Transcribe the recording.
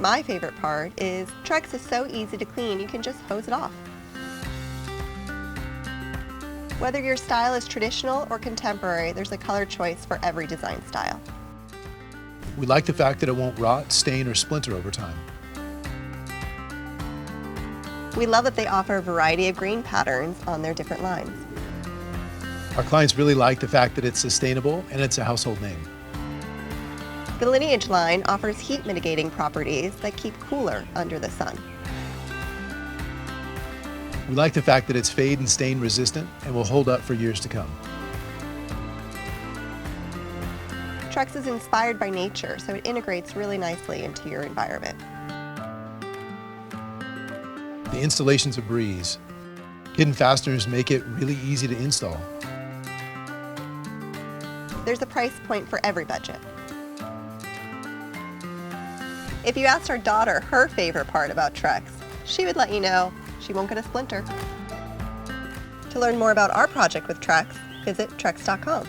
My favorite part is Trex is so easy to clean, you can just hose it off. Whether your style is traditional or contemporary, there's a color choice for every design style. We like the fact that it won't rot, stain, or splinter over time. We love that they offer a variety of green patterns on their different lines. Our clients really like the fact that it's sustainable and it's a household name. The Lineage line offers heat mitigating properties that keep cooler under the sun. We like the fact that it's fade and stain resistant and will hold up for years to come. Trex is inspired by nature, so it integrates really nicely into your environment. The installation's a breeze. Hidden fasteners make it really easy to install. There's a price point for every budget. If you asked our daughter her favorite part about Trex, she would let you know she won't get a splinter. To learn more about our project with Trex, visit trex.com.